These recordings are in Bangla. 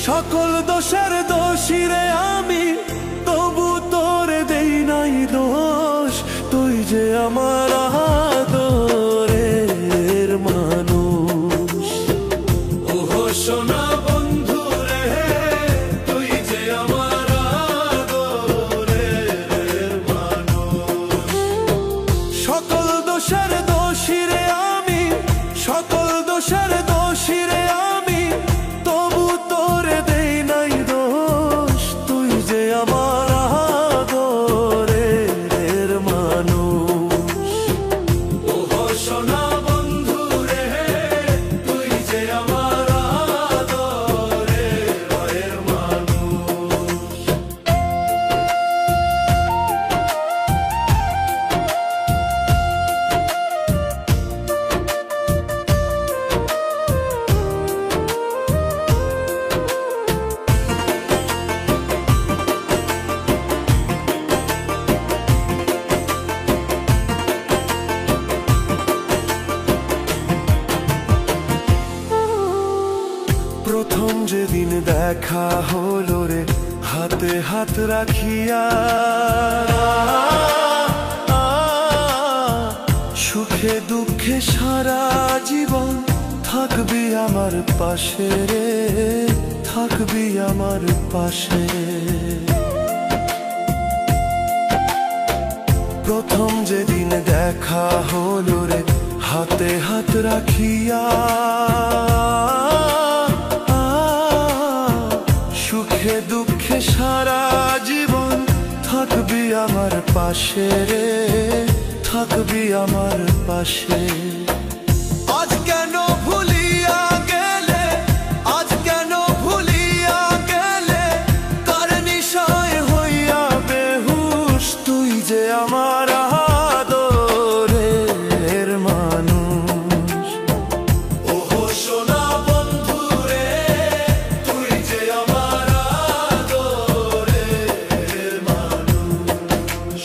সকল দোষের দোষী রে আমি, তবু তোরে দেই নাই দোষ। তুই যে আমার আদরের মানুষ। ওহো সোনা বন্ধু রে, তুই যে আমার আদরের মানুষ। সকল দোষের দোষী রে আমি, সকল দোষের দোষী রে আমি, তবু তোরে দেই নাই দোষ। তুই যে আমার আদরের মানুষ। ওহো সোনা বন্ধু রে, তুই যে আমার আদরের মানুষ। প্রথম যেদিন দেখা হলো রে, হাতে হাত রাখিয়া, সুখে দুঃখে সারা জীবন থাকবি আমার পাশে রে, থাকবি আমার পাশে। প্রথম যেদিন দেখা হলো রে, হাতে হাত রাখিয়া, সুখে দুঃখে সারা জীবন থাকবি আমার পাশে রে, থাকবি আমার পাশে। আজ কেন ভুলিয়া গেলে, আজ কেন ভুলিয়া গেলে, কার নিশায় হইয়া বেহুশ। তুই যে আমার আদরের মানুষ। ওহো সোনা বন্ধু রে, তুই যে আমার আদরের মানুষ।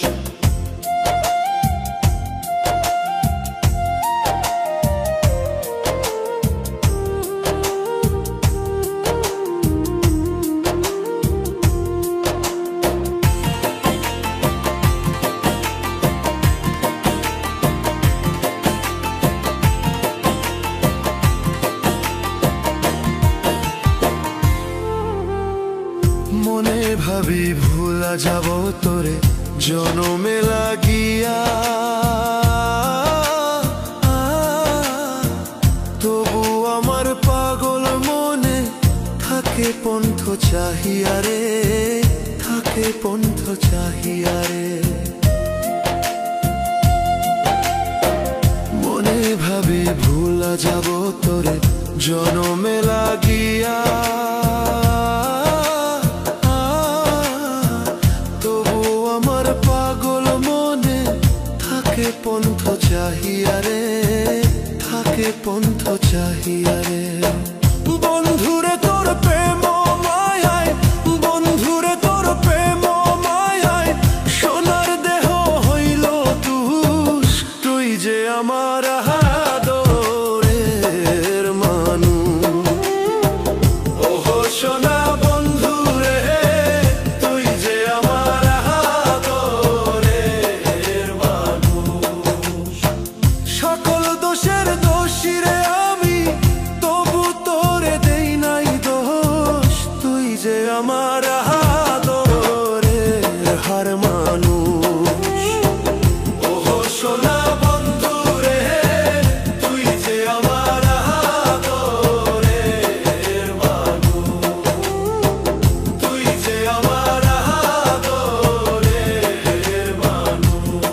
মনে ভাবি ভুলা যাব তোরে জনমে লাগিয়া, তবু আমার পাগল মনে থাকে পন্থ চাহিয়া রে, থাকে পন্থ চাহিয়া রে। মনে ভাবি ভুলা যাব তোরে জনমে লাগিয়া, পন্থ চাহিয়া রে, থাকে পন্থ চাহিয়া রে। বন্ধুরে তোর প্রেম মায়ায়, বন্ধুরে তোর প্রেম মায়ায়, সোনার দেহ হইল তুষ। তুই যে আমার আদরের মানুষ। ওহো সোনা বন্ধু রে, তুই যে আমার আদরের মানুষ। সকল দোষের দোষী রে আমি, তবু তোরে দেই নাই দোষ। তুই যে আমার আদরের হার মানুষ। ওহো সোনা বন্ধু রে, তুই যে আমার আদরের মানুষ। তুই যে আমার আদরের মানুষ।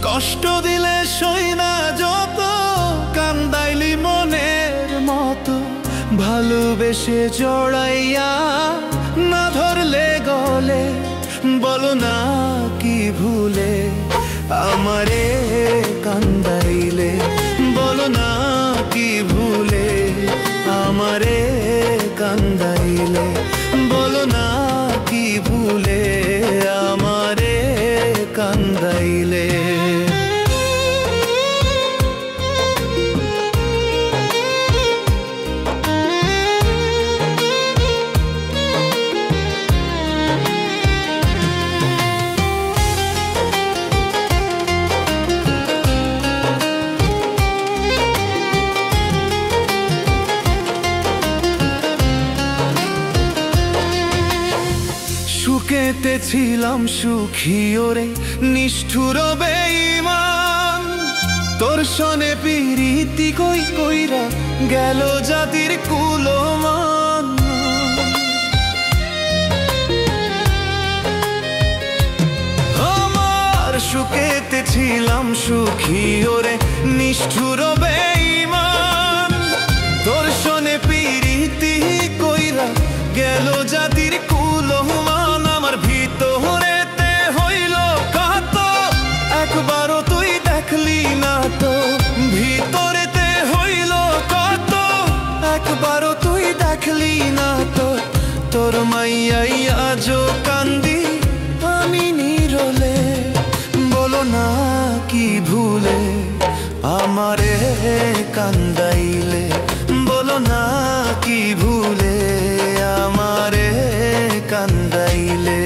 কষ্ট দিলে সই না যত, কান্দাইলি মনের মতো, ভালোবেসে জড়াইয়া না ধরলে গলে, বলো না কি ভুলে আমারে কান্দাইলে, বলো না কি ভুলে আমারে কান্দাইলে, বলো না কি ভুলে আমারে কান্দাইলে। সুখেতে ছিলাম সুখী ওরে নিষ্ঠুর বেঈমান, তোর সনে পিরিতি কই কইরা গেল জাতির কুলমান। আমার সুখেতে ছিলাম সুখী ওরে নিষ্ঠুর বেঈমান, তোর সনে পিরিতি কইরা গেল জাতির কুলমান। আমার ভিতরেতে হইল কাত, একবারও তুই দেখলি না তো। ভিতরেতে হইল কাত, একবারও তুই দেখলি না তো। তোর মাইয়াই আজো কান্দি আমি নীরলে, বলো না কি ভুলে আমারে কান্দাইলে, বলো না কি ভুলে আমারে কান্দাইলে।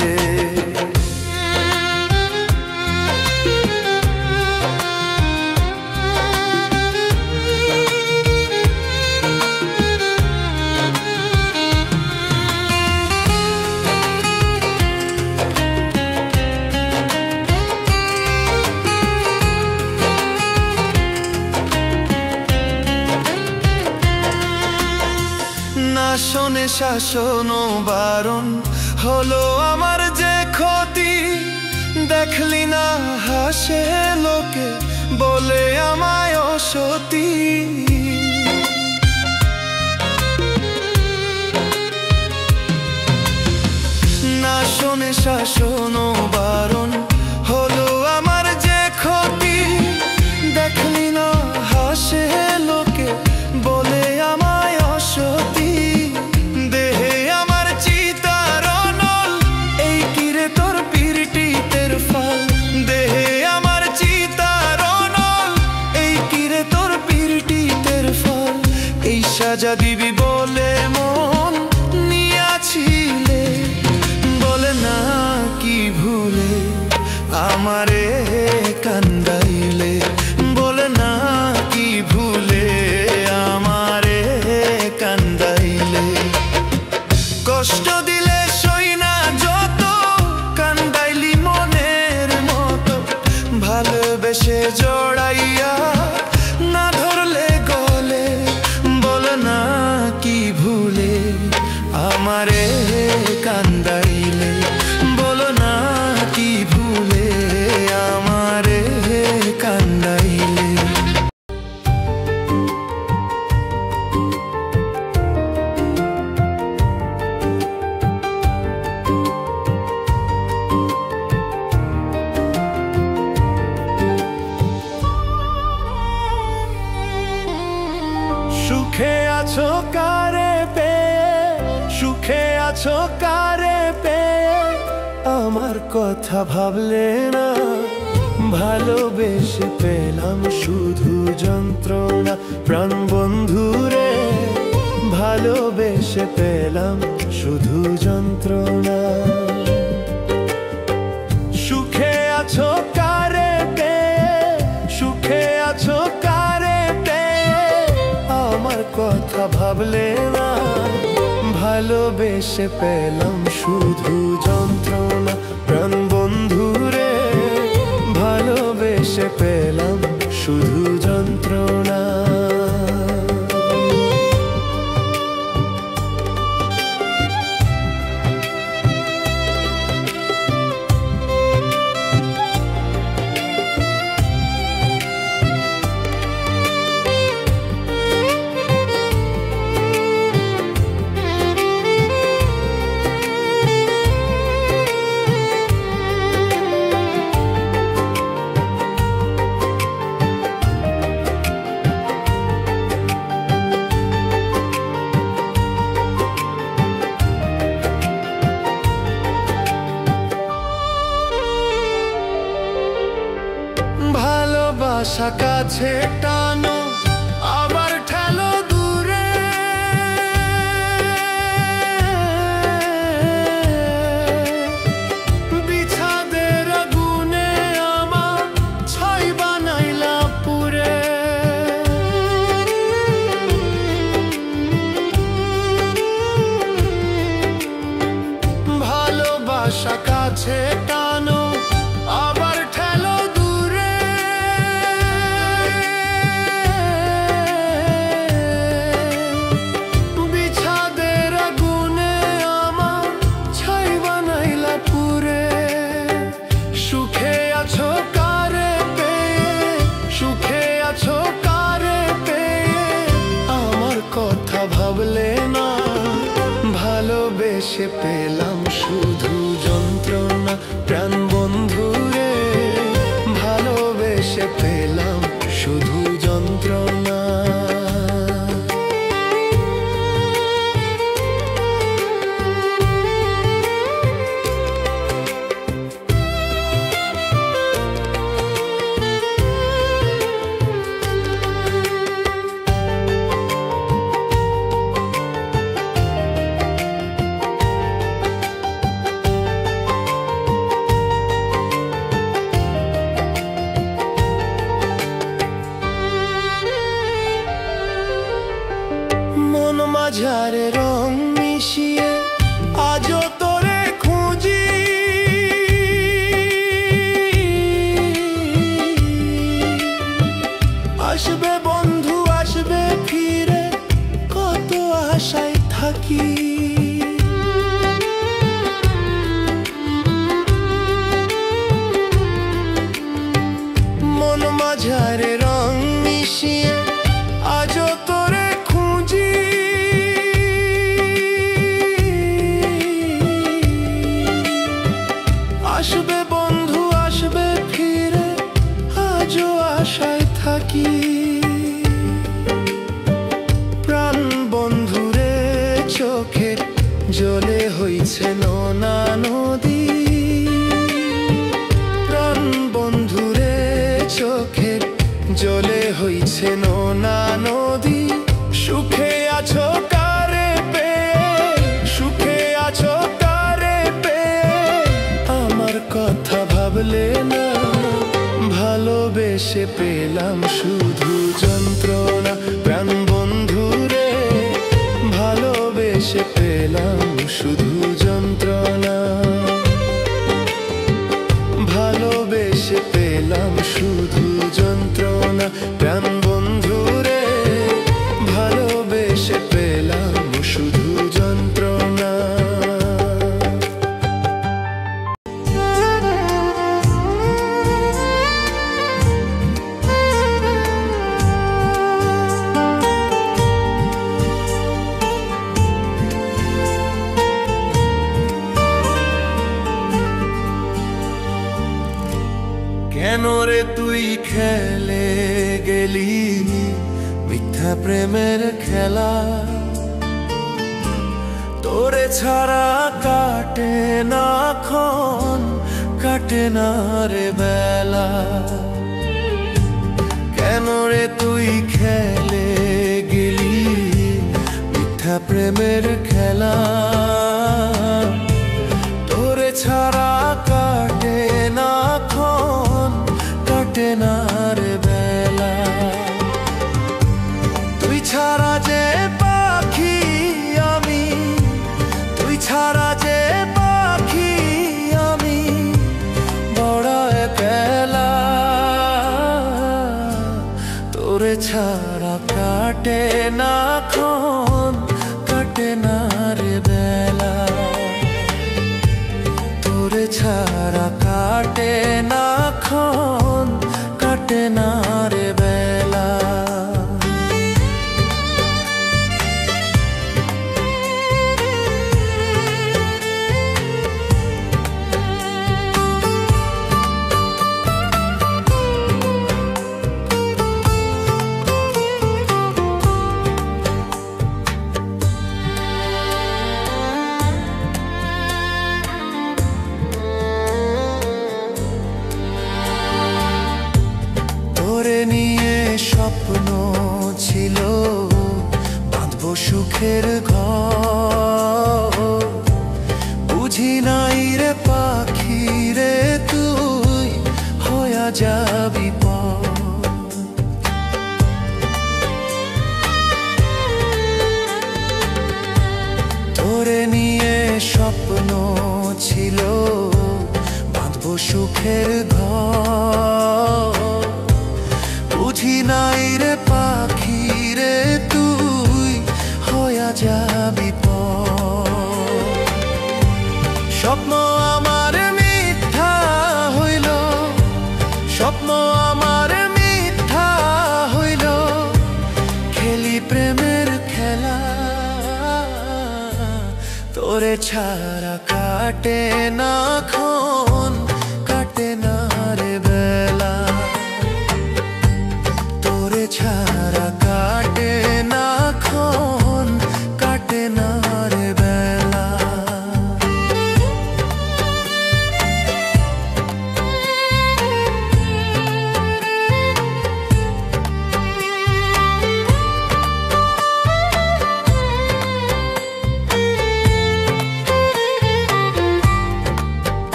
না শোনে শাসন বারণ হলো আমার যে ক্ষতি, দেখলি না হাসে লোকে বলে আমায় অসতী। না শোনে শাসন বারণ হলো আমার যে ক্ষতি, দেখলি না হাসে লোকে বলে আমায় অসতী। দেহে আমার চিতার অনল, এই কিরে তোর পিরিটিতের ফল। দেহে আমার চিতার অনল, এই কিরে তোর পিরিটিতের ফল। এই সাজা দিবি বলে মন নিয়াছিলে, বলে না কি ভুলে আমারে কান্দাইলে, বলে না কি ভুলে আমারে কান্দাইলে। কষ্ট দিলে সই না যত, কান্দাইলি মনের মতো। ভালোবেসে জড়াইয়া না ধরলে গলে, বলে না কি ভুলে আমারে কান্দাইলে, বলো না কি ভুলে আমারে কান্দাইলে। সুখে আছো কারে পেয়ে, সুখে আছো কারে পেয়ে আমার কথা ভাবলে না। ভালোবেসে পেলাম শুধু যন্ত্রণা, প্রাণ বন্ধুরে ভালোবেসে পেলাম শুধু যন্ত্রণা। সুখে আছো কারে পেয়ে, সুখে আছো কারে পেয়ে আমার কথা ভাবলে না। ভালোবেসে পেলাম শুধু যন্ত্রণা, প্রাণ বন্ধুরে ভালোবেসে পেলাম শুধু যন্ত্রণা। কাছে টানো আবার ঠেলো দূরে, বিষাদের আগুনে আমার ছাই বানাইলা পুরে। ভালোবাসা কাছে টানো আবার ঠেলো দূরে, বিষাদের আগুনে আমার ছাই বানাইলা পুরে। সুখে আছো কারে পেয়ে, সুখে আছো কারে পেয়ে আমার কথা ভাবলে না। ভালোবেসে পেলাম শুধু যন্ত্রণা প্রাণ বন্ধুরে, ভালোবেসে পেলাম শুধু যন্ত্রণা। মন মাঝারে রং মিশিয়ে আজও তোরে খুঁজি, আসবে বন্ধু আসবে ফিরে কত আশায় থাকি। মন মাঝারে রং মিশিয়ে আজও তোরে খুঁজি, আসবে বন্ধু আসবে ফিরে আজও আশায় থাকি। প্রাণ বন্ধুরে চোখে জলে হইছে নোনা নদী, প্রাণ বন্ধুরে চোখে জলে হইছে নোনা নদী। সুখে আছো কারে পেয়ে, সুখে আছো কারে পেয়ে আমার কথা ভাবলে না। ভালোবেসে পেলাম শুধু যন্ত্রণা প্রাণ বন্ধুরে, ভালোবেসে পেলাম শুধু যন্ত্রণা, ভালোবেসে পেলাম শুধু যন্ত্রণা প্রাণ বন্ধুরে, ভালোবেসে পেলাম শুধু যন্ত্রণা। কেন রে তুই খেলে গেলি মিথ্যা প্রেমের খেলা, তোরে ছাড়া কাটে না ক্ষণ কাটে না রে বেলা। কেন রে তুই খেলে গেলি মিথ্যা প্রেমের খেলা, তোরে ছাড়া কাটে না ক্ষণ কাটে না রে বেলা। তুই ছাড়া যে পাখি আমি, তুই ছাড়া যে পাখি আমি বড় একলা, তোরে ছাড়া কাটে না ক্ষণ কাটে না রে বেলা, তোরে ছাড়া কাটে না ক্ষণ কাটে না রে বেলা। সুখের ঘর। বুঝি নাই রে পাখি রে তুই হইয়া যাবি পর। তোরে নিয়ে স্বপ্ন ছিল বাঁধবো সুখের ঘর। বুঝি নাই রে পাখি রে তুই হইয়া যাবি পর। স্বপ্ন আমার মিথ্যা হইল, স্বপ্ন আমার মিথ্যা হইল, খেলি প্রেমের খেলা। তোরে ছাড়া কাটে না ক্ষণ, কাটে না রে বেলা। তোরে ছাড়া কাটে না ক্ষণ, কাটে না রে বেলা।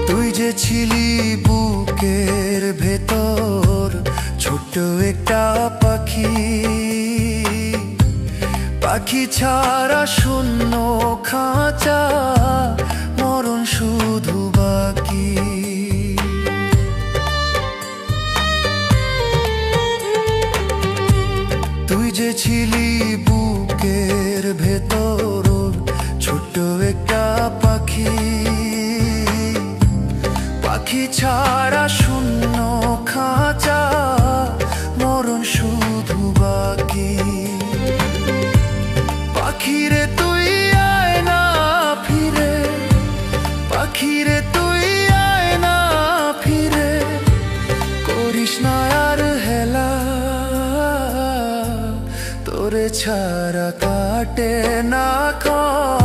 তুই যে ছিলি বুকের ভেতর ছোট্ট একটা পাখি, পাখি ছাড়া শূন্য খাঁচা, মরণ শুধু বাকি। তুই যে ছিলি বুকের ভেতর ছোট্ট একটা পাখি, পাখি ছাড়া শূন্য খাঁচা, মরণ শুধু বাকি। পাখিরে তুই আয় না ফিরে, পাখিরে তুই আয় না ফিরে, করিস না আর হেলা। তোরে ছাড়া কাটে না ক্ষণ,